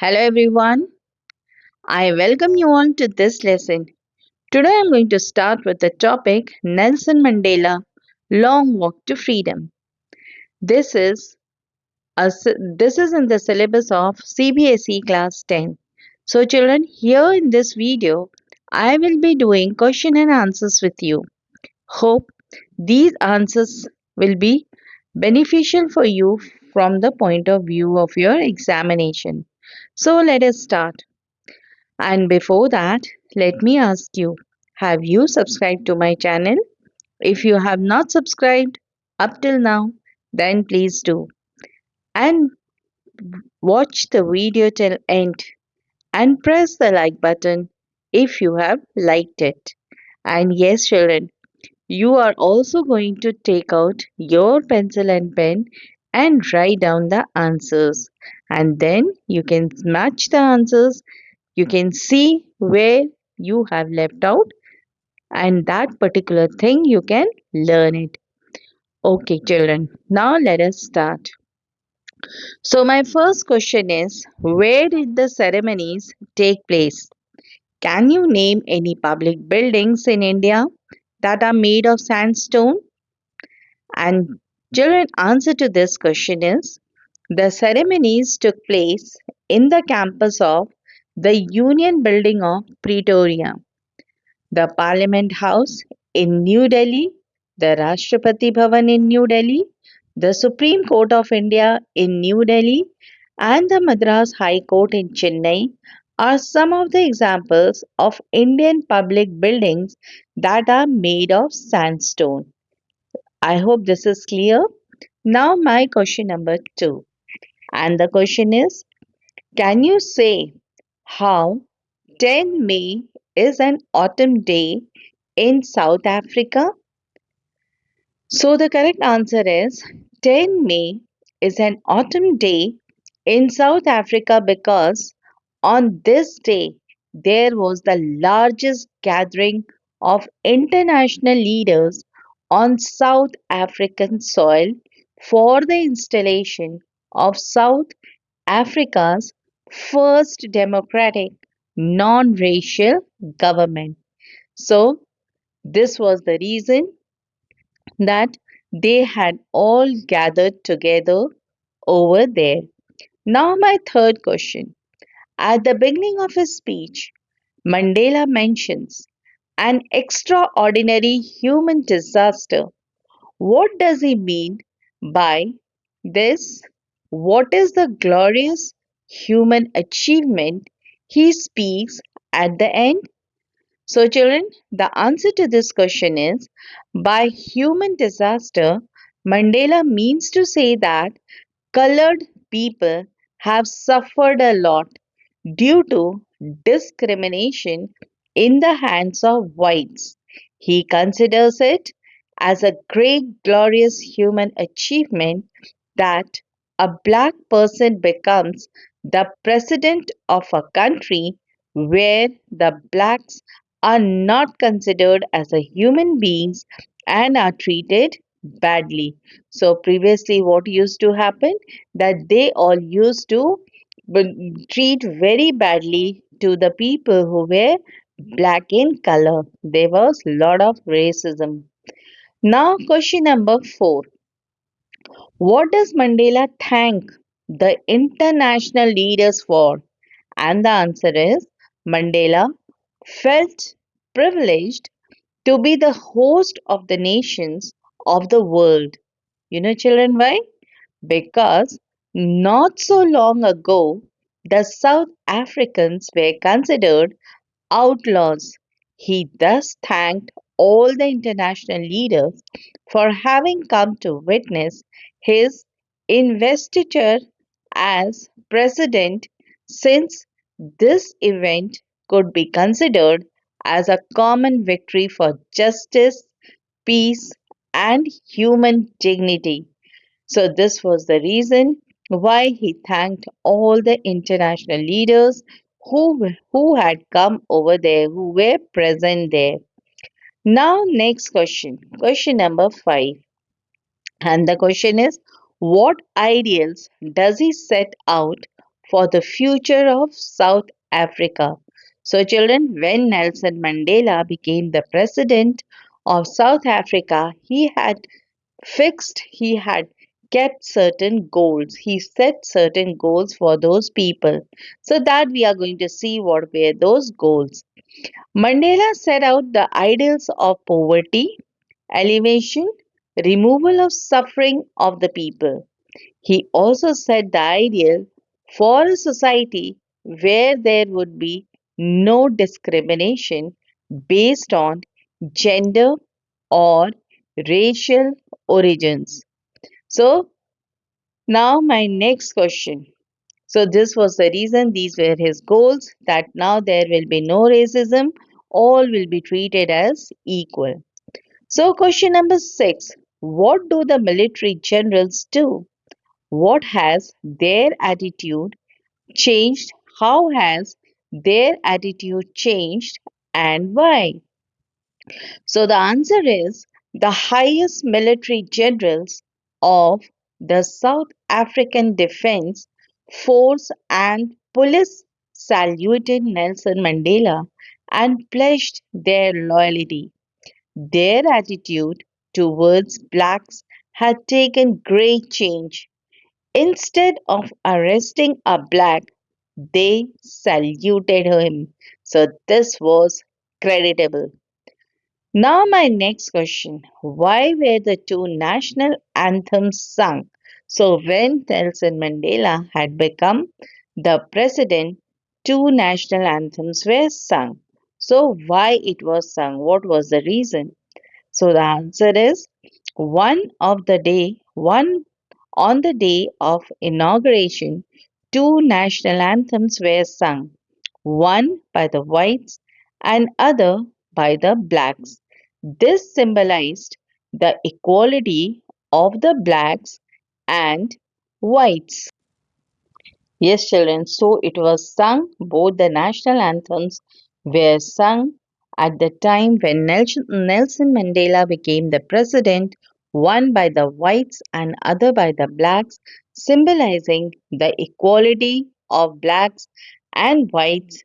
Hello everyone, I welcome you all to this lesson. Today I'm going to start with the topic Nelson Mandela Long Walk to Freedom. This is this is in the syllabus of CBSE class 10. So children, here in this video I will be doing question and answers with you. Hope these answers will be beneficial for you from the point of view of your examination. So let us start. And before that, let me ask you, have you subscribed to my channel? If you have not subscribed up till now, then please do. And watch the video till end and press the like button if you have liked it. And yes, children, you are also going to take out your pencil and pen and write down the answers. And then you can match the answers. You can see where you have left out and that particular thing you can learn it. Okay, children, now let us start. So, my first question is, where did the ceremonies take place? Can you name any public buildings in India that are made of sandstone? And children, answer to this question is, the ceremonies took place in the campus of the Union Building of Pretoria, the Parliament House in New Delhi, the Rashtrapati Bhavan in New Delhi, the Supreme Court of India in New Delhi, and the Madras High Court in Chennai are some of the examples of Indian public buildings that are made of sandstone. I hope this is clear. Now, my question number two. And the question is, can you say how 10 May is an autumn day in South Africa? So the correct answer is 10 May is an autumn day in South Africa because on this day there was the largest gathering of international leaders on South African soil for the installation of South Africa's first democratic non-racial government. So this was the reason that they had all gathered together over there. Now, my third question. At the beginning of his speech, Mandela mentions an extraordinary human disaster. What does he mean by this? What is the glorious human achievement he speaks at the end? So, children, the answer to this question is by human disaster, Mandela means to say that colored people have suffered a lot due to discrimination in the hands of whites. He considers it as a great, glorious human achievement that a black person becomes the president of a country where the blacks are not considered as a human beings and are treated badly. So previously what used to happen that they all used to treat very badly to the people who were black in color. There was a lot of racism. Now question number 4. What does Mandela thank the international leaders for? And the answer is Mandela felt privileged to be the host of the nations of the world. You know, children, why? Because not so long ago, the South Africans were considered outlaws. He thus thanked all the international leaders for having come to witness his investiture as president, since this event could be considered as a common victory for justice, peace, and human dignity. So, this was the reason why he thanked all the international leaders who had come over there, who were present there. Now, next question, question number 5. And the question is, what ideals does he set out for the future of South Africa. So, children, when Nelson Mandela became the president of South Africa, he had kept certain goals. He set certain goals for those people. So, that we are going to see what were those goals. Mandela set out the ideals of poverty, elevation, removal of suffering of the people. He also set the ideal for a society where there would be no discrimination based on gender or racial origins. So, now my next question. So, this was the reason, these were his goals, that now there will be no racism, all will be treated as equal. So, question number 6. What do the military generals do? What has their attitude changed? How has their attitude changed and why? So the answer is the highest military generals of the South African Defense Force and Police saluted Nelson Mandela and pledged their loyalty. Their attitude towards blacks had taken great change. Instead of arresting a black, they saluted him. So this was creditable. Now, my next question. Why were the two national anthems sung? So, when Nelson Mandela had become the president, two national anthems were sung. So, why it was sung? What was the reason? So, the answer is one on the day of inauguration, two national anthems were sung, one by the whites and other by the blacks. This symbolized the equality of the blacks and whites. Yes, children, so it was sung, both the national anthems were sung at the time when Nelson Mandela became the president, one by the whites and other by the blacks, symbolizing the equality of blacks and whites,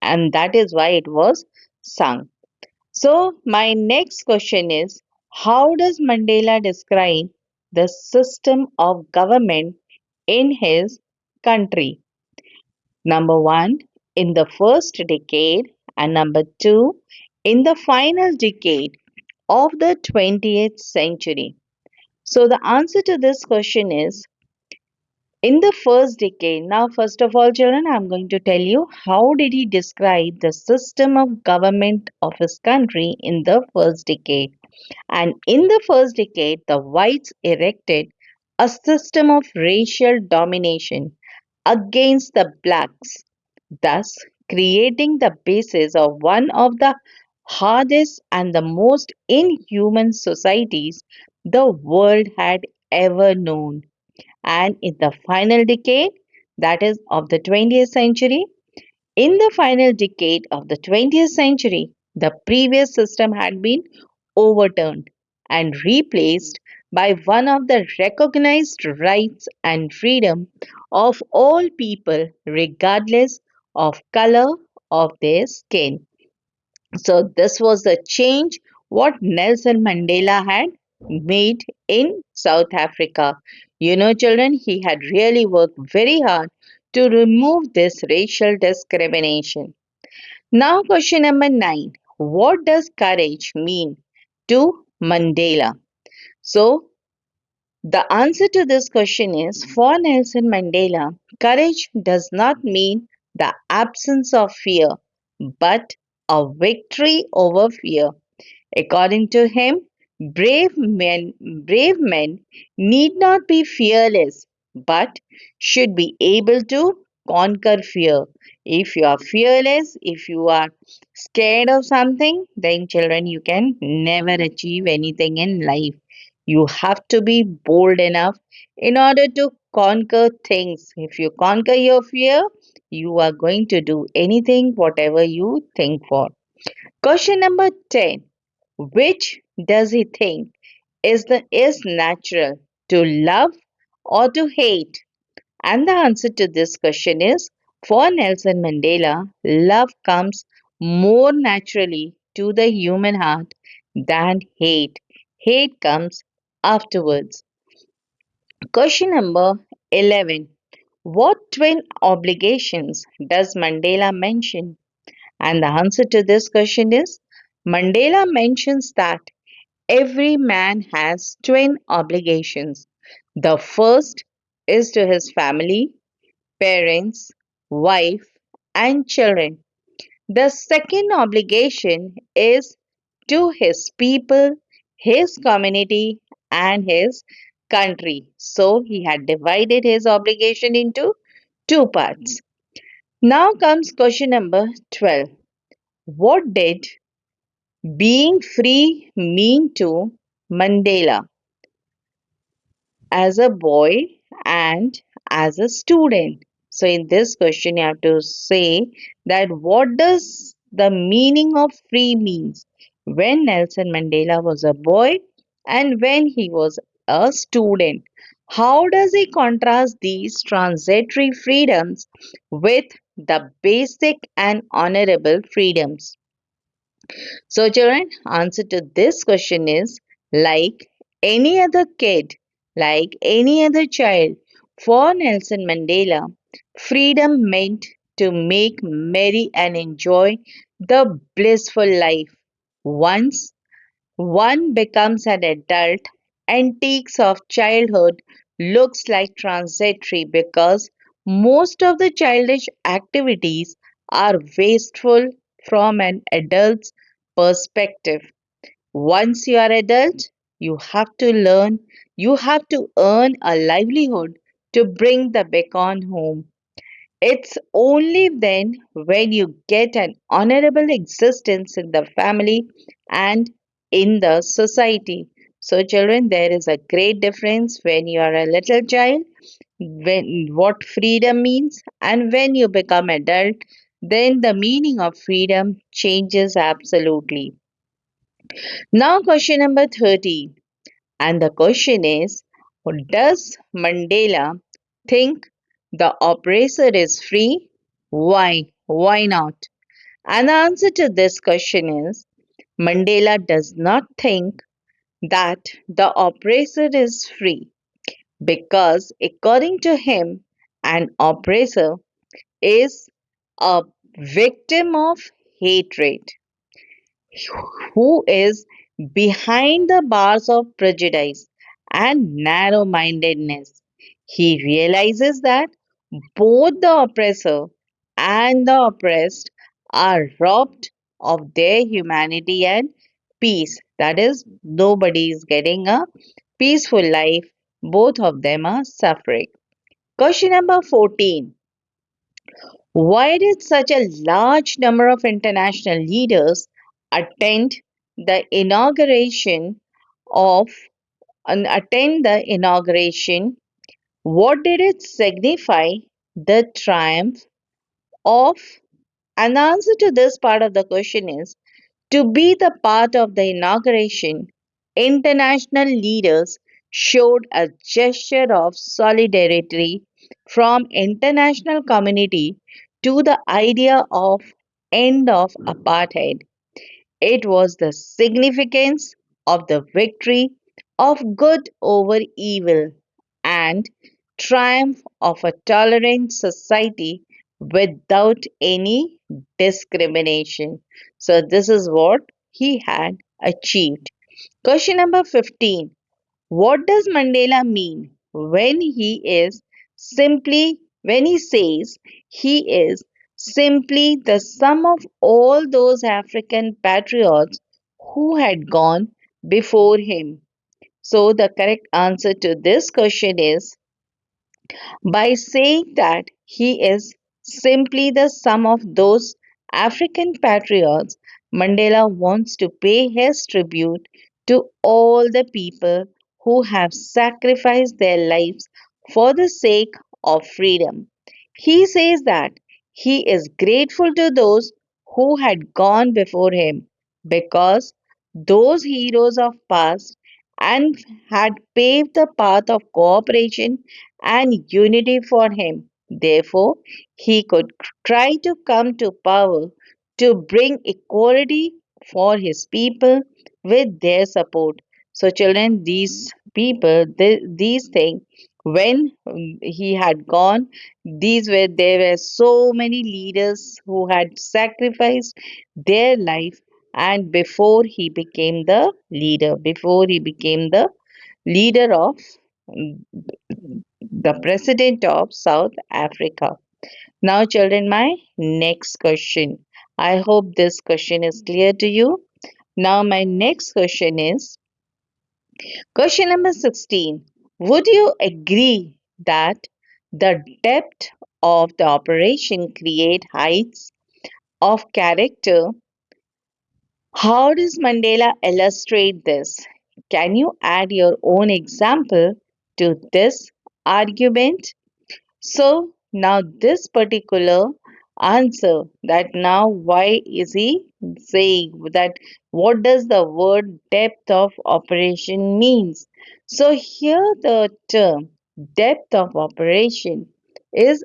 and that is why it was sung. So, my next question is, how does Mandela describe the system of government in his country? Number one, in the first decade, and number two, in the final decade of the 20th century. So, the answer to this question is in the first decade. Now, first of all, children, I'm going to tell you how did he describe the system of government of his country in the first decade. And in the first decade, the whites erected a system of racial domination against the blacks, thus creating the basis of one of the hardest and the most inhuman societies the world had ever known. And in the final decade, that is of the 20th century, in the final decade of the 20th century, the previous system had been overturned and replaced by one of the recognized rights and freedom of all people regardless of color of their skin. So this was the change what Nelson Mandela had made in South Africa. You know, children, he had really worked very hard to remove this racial discrimination. Now, question number 9. What does courage mean to Mandela? So, the answer to this question is for Nelson Mandela, courage does not mean the absence of fear, but a victory over fear. According to him, brave men need not be fearless, but should be able to conquer fear. If you are fearless, if you are scared of something, then children, you can never achieve anything in life. You have to be bold enough in order to conquer things. If you conquer your fear, you are going to do anything, whatever you think for. Question number 10. Which does he think is natural, to love or to hate? And the answer to this question is for Nelson Mandela, love comes more naturally to the human heart than hate. Hate comes afterwards. Question number 11. What twin obligations does Mandela mention? And the answer to this question is Mandela mentions that every man has twin obligations. The first is to his family, parents, wife, and children. The second obligation is to his people, his community, and his country. So he had divided his obligation into two parts. Now comes question number 12. What did being free mean to Mandela as a boy and as a student? So in this question you have to say that what does the meaning of free means when Nelson Mandela was a boy and when he was a student. How does he contrast these transitory freedoms with the basic and honorable freedoms? So, children, answer to this question is like any other kid, like any other child, for Nelson Mandela, freedom meant to make merry and enjoy the blissful life. Once one becomes an adult, antiques of childhood looks like transitory because most of the childish activities are wasteful from an adult's perspective. Once you are adult, you have to learn, you have to earn a livelihood to bring the bacon home. It's only then when you get an honorable existence in the family and in the society. So, children, there is a great difference when you are a little child, when what freedom means, and when you become adult, then the meaning of freedom changes absolutely. Now, question number 13. And the question is does Mandela think the oppressor is free? Why? Why not? And the answer to this question is Mandela does not think that the oppressor is free because, according to him, an oppressor is a victim of hatred who is behind the bars of prejudice and narrow mindedness. He realizes that both the oppressor and the oppressed are robbed of their humanity and peace. That is, nobody is getting a peaceful life, both of them are suffering. Question number 14. Why did such a large number of international leaders attend the inauguration of attend the inauguration? What did it signify? The triumph of? And the answer to this part of the question is to be the part of the inauguration, international leaders showed a gesture of solidarity from international community to the idea of end of apartheid. It was the significance of the victory of good over evil and triumph of a tolerant society without any discrimination. So, this is what he had achieved. Question number 15. What does Mandela mean when he says he is simply the sum of all those African patriots who had gone before him? So the correct answer to this question is by saying that he is simply the sum of those African patriots, Mandela wants to pay his tribute to all the people who have sacrificed their lives for the sake of freedom. He says that he is grateful to those who had gone before him because those heroes of past and had paved the path of cooperation and unity for him. Therefore, he could try to come to power to bring equality for his people with their support. So, children, these people, these things, when he had gone, there were so many leaders who had sacrificed their life, and before he became the leader of the president of South Africa. Now, children, my next question. I hope this question is clear to you. Now, my next question is question number 16. Would you agree that the depth of the operation create heights of character? How does Mandela illustrate this? Can you add your own example to this argument? So now this particular answer, that now why is he saying that, what does the word depth of operation means? So here the term depth of operation is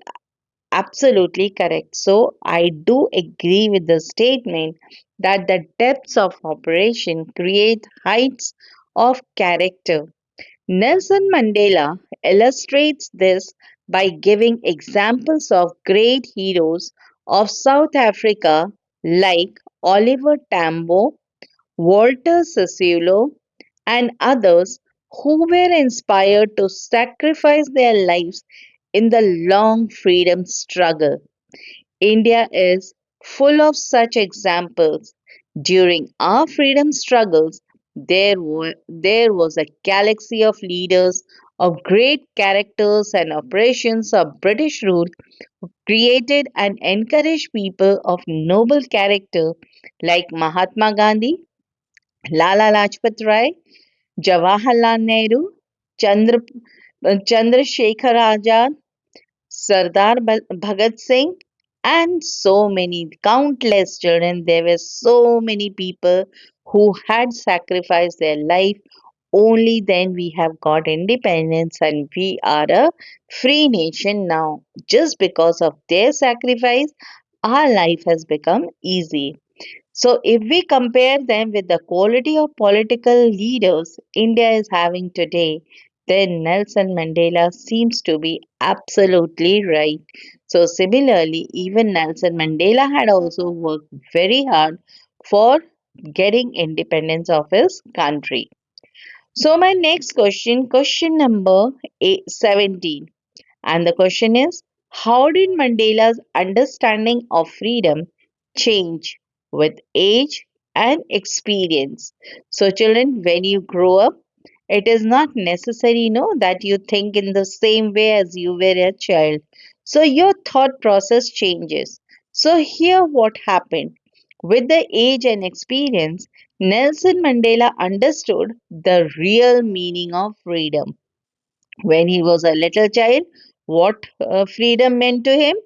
absolutely correct. So I do agree with the statement that the depths of operation create heights of character. Nelson Mandela illustrates this by giving examples of great heroes of South Africa like Oliver Tambo, Walter Sisulu, and others who were inspired to sacrifice their lives in the long freedom struggle. India is full of such examples. During our freedom struggles, there was a galaxy of leaders, of great characters and operations of British rule created and encouraged people of noble character like Mahatma Gandhi, Lala Lajpat Rai, Jawaharlal Nehru, Chandra, Chandrasekhar Azad, Sardar Bhagat Singh, and so many, countless children. There were so many people who had sacrificed their life. Only then we have got independence and we are a free nation now. Just because of their sacrifice, our life has become easy. So, if we compare them with the quality of political leaders India is having today, then Nelson Mandela seems to be absolutely right. So, similarly, even Nelson Mandela had also worked very hard for getting independence of his country. So, my next question, question number 17. And the question is, how did Mandela's understanding of freedom change with age and experience? So, children, when you grow up, it is not necessary, that you think in the same way as you were a child. So, your thought process changes. So, here what happened. With the age and experience, Nelson Mandela understood the real meaning of freedom. When he was a little child, what freedom meant to him.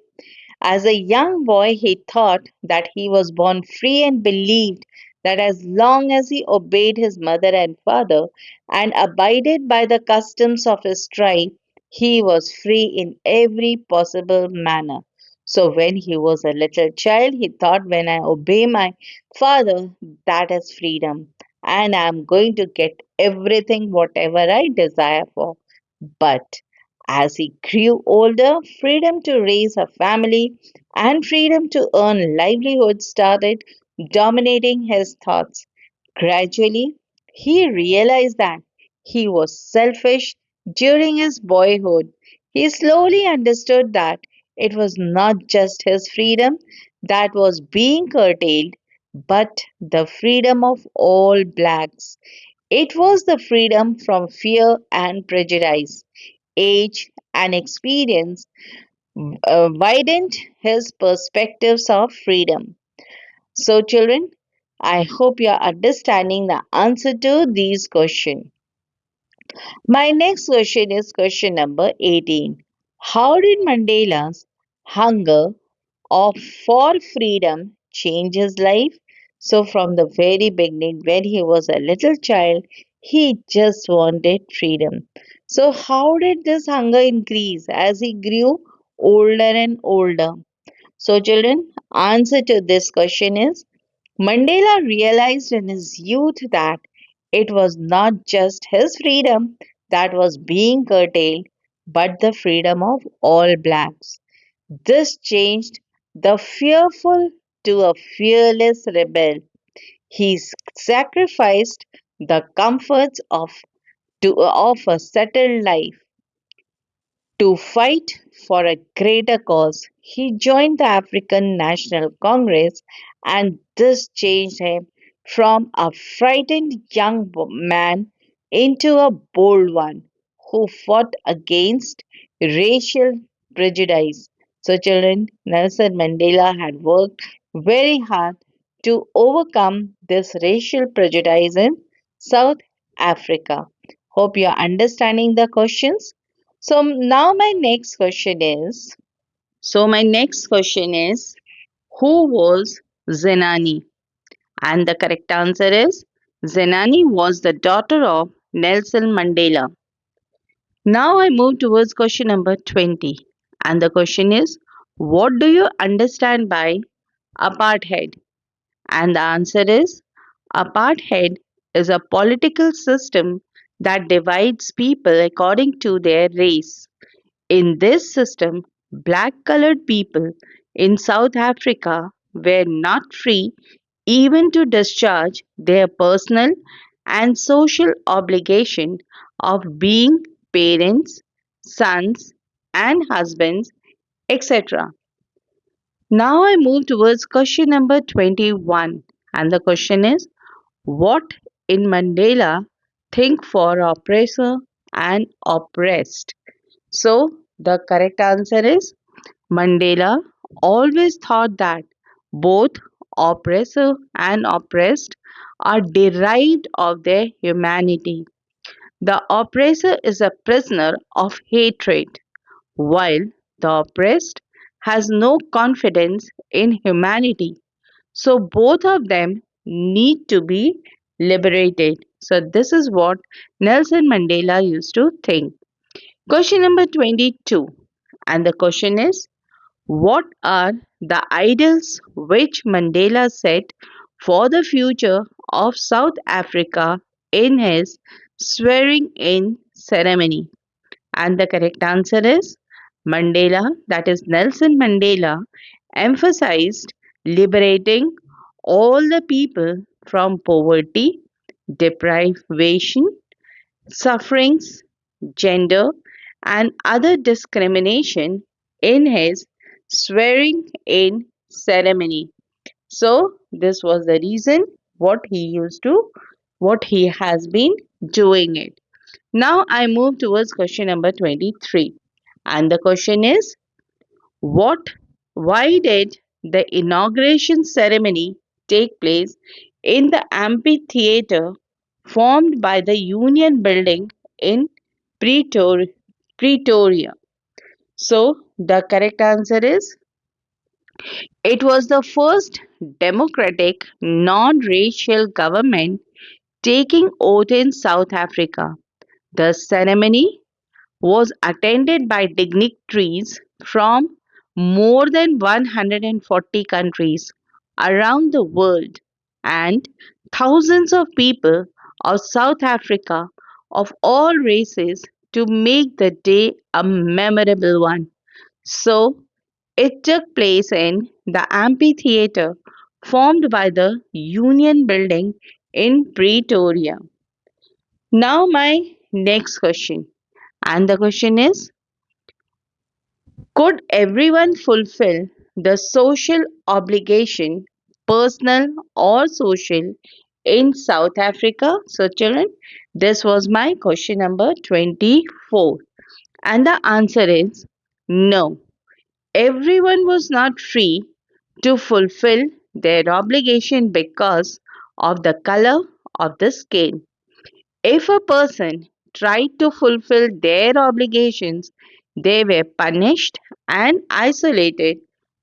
As a young boy, he thought that he was born free and believed that as long as he obeyed his mother and father and abided by the customs of his tribe, he was free in every possible manner. So, when he was a little child, he thought, when I obey my father, that is freedom, and I am going to get everything, whatever I desire for. But as he grew older, freedom to raise a family and freedom to earn livelihood started dominating his thoughts. Gradually, he realized that he was selfish during his boyhood. He slowly understood that it was not just his freedom that was being curtailed, but the freedom of all blacks. It was the freedom from fear and prejudice. Age and experience widened his perspectives of freedom. So, children, I hope you are understanding the answer to these questions. My next question is question number 18. How did Mandela's hunger of for freedom change his life? So, from the very beginning, when he was a little child, he just wanted freedom. So, how did this hunger increase as he grew older and older? So, children, answer to this question is Mandela realized in his youth that it was not just his freedom that was being curtailed, but the freedom of all blacks. This changed the fearful to a fearless rebel. He sacrificed the comforts of a settled life to fight for a greater cause. He joined the African National Congress, and this changed him from a frightened young man into a bold one who fought against racial prejudice. So, children, Nelson Mandela had worked very hard to overcome this racial prejudice in South Africa. Hope you're understanding the questions. My next question is who was Zenani? And the correct answer is Zenani was the daughter of Nelson Mandela. Now I move towards question number 20. And the question is what do you understand by apartheid? And the answer is apartheid is a political system that divides people according to their race. In this system, black colored people in South Africa were not free even to discharge their personal and social obligation of being parents, sons, and husbands, etc. Now I move towards question number 21, and the question is what in Mandela think for oppressor and oppressed? So the correct answer is Mandela always thought that both oppressor and oppressed are derived of their humanity. The oppressor is a prisoner of hatred, while the oppressed has no confidence in humanity. So both of them need to be liberated. So this is what Nelson Mandela used to think. Question number 22. And the question is what are the ideals which Mandela set for the future of South Africa in his swearing in ceremony? And the correct answer is Mandela, that is Nelson Mandela, emphasized liberating all the people from poverty, deprivation, sufferings, gender, and other discrimination in his swearing in ceremony. So, this was the reason what he has been doing it. Now, I move towards question number 23. And the question is what, why did the inauguration ceremony take place in the amphitheater formed by the Union Building in Pretor- Pretoria? So, the correct answer is it was the first democratic, non racial government taking oath in South Africa. The ceremony was attended by dignitaries from more than 140 countries around the world and thousands of people of South Africa of all races to make the day a memorable one. So, it took place in the amphitheater formed by the Union Building in Pretoria. Now, my next question, and the question is could everyone fulfill the social obligation, personal or social, in South Africa? So, children, this was my question number 24. And the answer is no. Everyone was not free to fulfill their obligation because of the color of the skin. If a person tried to fulfill their obligations, they were punished and isolated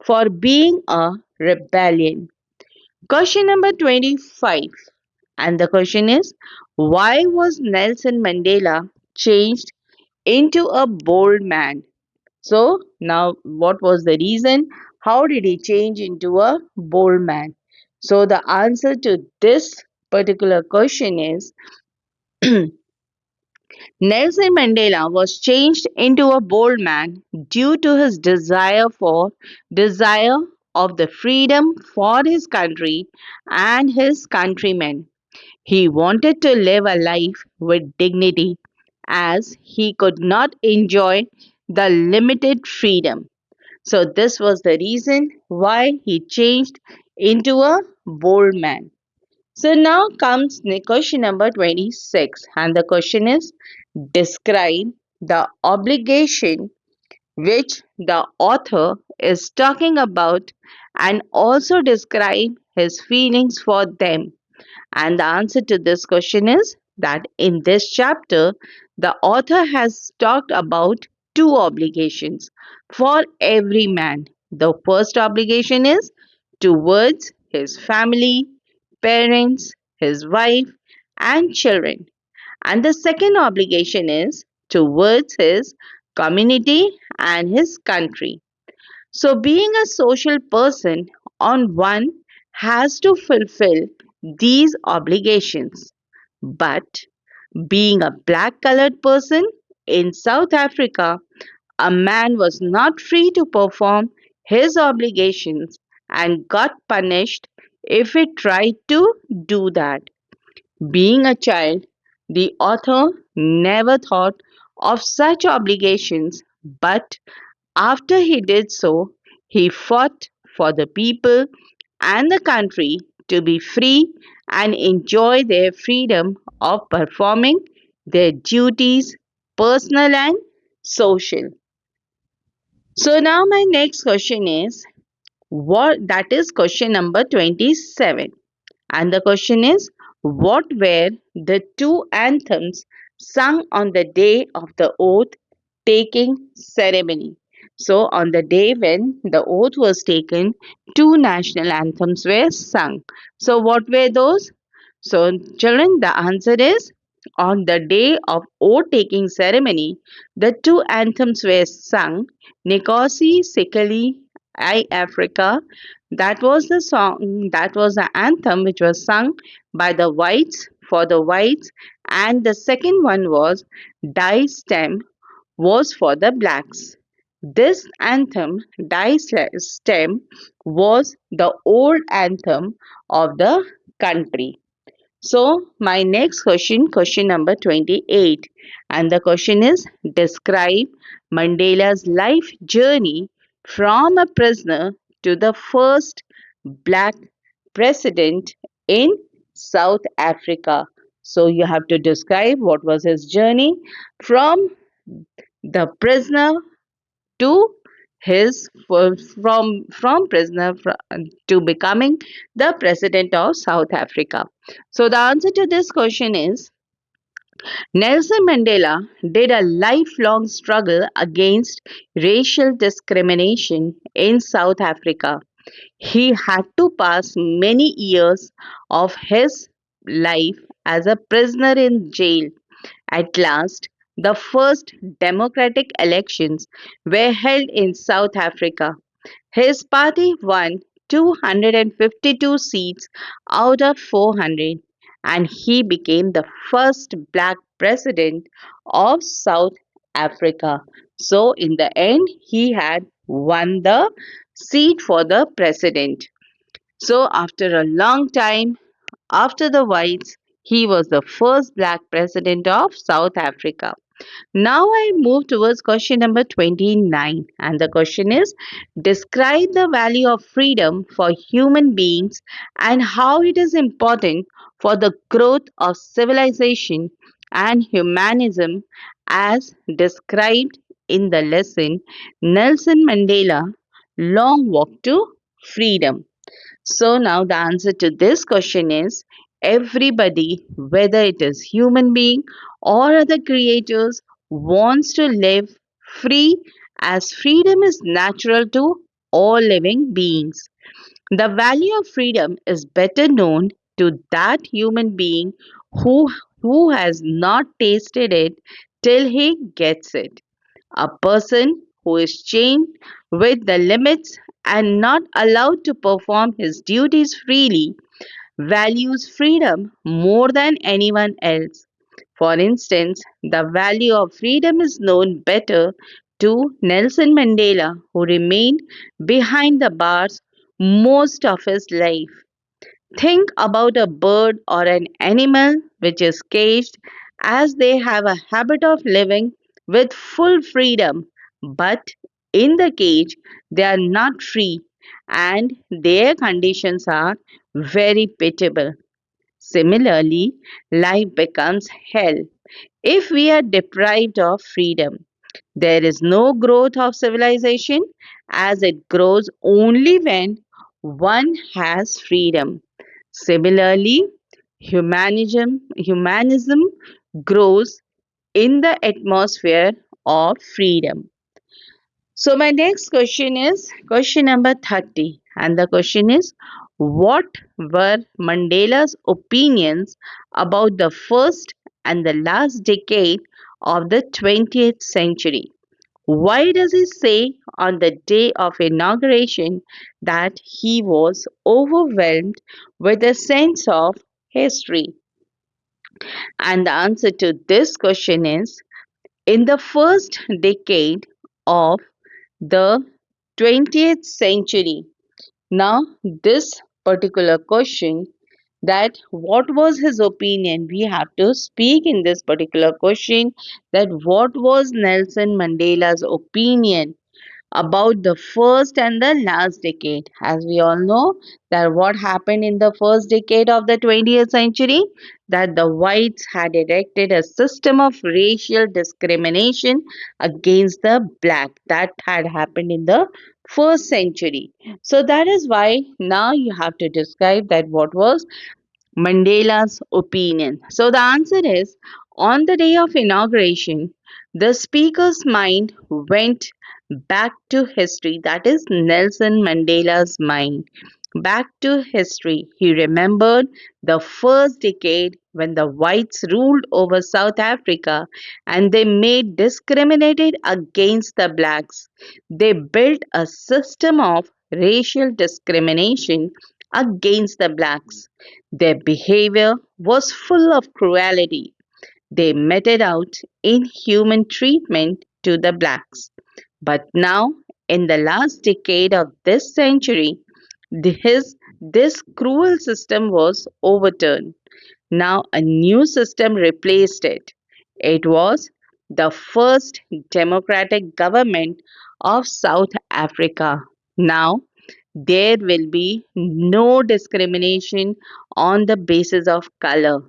for being a rebellion. Question number 25. And the question is why was Nelson Mandela changed into a bold man. So, now what was the reason? How did he change into a bold man? So, the answer to this particular question is Nelson Mandela was changed into a bold man due to his desire of the freedom for his country and his countrymen. He wanted to live a life with dignity as he could not enjoy the limited freedom. So, this was the reason why he changed into a bold man. So, now comes question number 26, and the question is describe the obligation which the author is talking about and also describe his feelings for them. And the answer to this question is that in this chapter, the author has talked about two obligations for every man. The first obligation is towards his family, parents, his wife, and children. And the second obligation is towards his community and his country. So, being a social person on one has to fulfill these obligations. But being a black colored person in South Africa, a man was not free to perform his obligations and got punished if he tried to do that. Being a child, the author never thought of such obligations, but after he did so, he fought for the people and the country to be free and enjoy their freedom of performing their duties, personal and social. So, now my next question is what that is question number 27. And the question is what were the two anthems sung on the day of the oath taking ceremony? So, on the day when the oath was taken, two national anthems were sung. So, what were those? So, children, the answer is on the day of oath taking ceremony, the two anthems were sung Nikosi Sikali I Africa. That was the song, that was the anthem which was sung by the whites for the whites, and the second one was Die Stem was for the blacks. This anthem, Die Stem, was the old anthem of the country. So, my next question, question number 28, and the question is describe Mandela's life journey from a prisoner to the first black president in South Africa. So, you have to describe what was his journey from the prisoner to his from prisoner to becoming the president of South Africa. So the answer to this question is Nelson Mandela did a lifelong struggle against racial discrimination in South Africa. He had to pass many years of his life as a prisoner in jail. At last, the first democratic elections were held in South Africa. His party won 252 seats out of 400, and he became the first black president of South Africa. So, in the end, he had won the seat for the president. So, after a long time, after the whites, he was the first black president of South Africa. Now I move towards question number 29, and the question is describe the value of freedom for human beings and how it is important for the growth of civilization and humanism as described in the lesson Nelson Mandela Long Walk to Freedom. So now the answer to this question is everybody, whether it is human being or other creatures, wants to live free as freedom is natural to all living beings. The value of freedom is better known to that human being who who has not tasted it till he gets it. A person who is chained with the limits and not allowed to perform his duties freely values freedom more than anyone else. For instance, the value of freedom is known better to Nelson Mandela, who remained behind the bars most of his life. Think about a bird or an animal which is caged, as they have a habit of living with full freedom, but in the cage they are not free and their conditions are very pitiable. Similarly, life becomes hell if we are deprived of freedom. There is no growth of civilization, as it grows only when one has freedom. Similarly, humanism grows in the atmosphere of freedom. So, my next question is question number 30. And the question is, what were Mandela's opinions about the first and the last decade of the 20th century? Why does he say on the day of inauguration that he was overwhelmed with a sense of history? And the answer to this question is, in the first decade of the 20th century. Now, this particular question, that what was his opinion, we have to speak in this particular question, that what was Nelson Mandela's opinion about the first and the last decade. As we all know, that what happened in the first decade of the 20th century, that the whites had erected a system of racial discrimination against the black. That had happened in the first century. So that is why now you have to describe that what was Mandela's opinion. So the answer is, on the day of inauguration, the speaker's mind went back to history. That is Nelson Mandela's mind. Back to history. He remembered the first decade when the whites ruled over South Africa and they made discriminated against the blacks. They built a system of racial discrimination against the blacks. Their behavior was full of cruelty. They meted out inhuman treatment to the blacks. But now, in the last decade of this century, this cruel system was overturned. Now, a new system replaced it. It was the first democratic government of South Africa. Now, there will be no discrimination on the basis of color.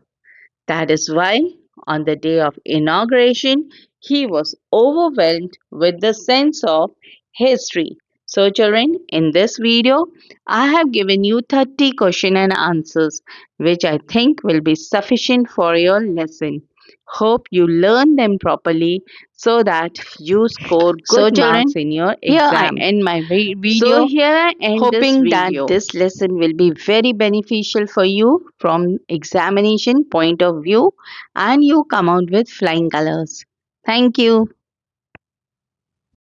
That is why, on the day of inauguration, he was overwhelmed with the sense of history. So, children, in this video, I have given you 30 question and answers, which I think will be sufficient for your lesson. Hope you learn them properly so that you score So, good marks children, in your here I exam. end my So, video, here I end this hoping that video. this lesson will be very beneficial for you from examination point of view and you come out with flying colors. Thank you.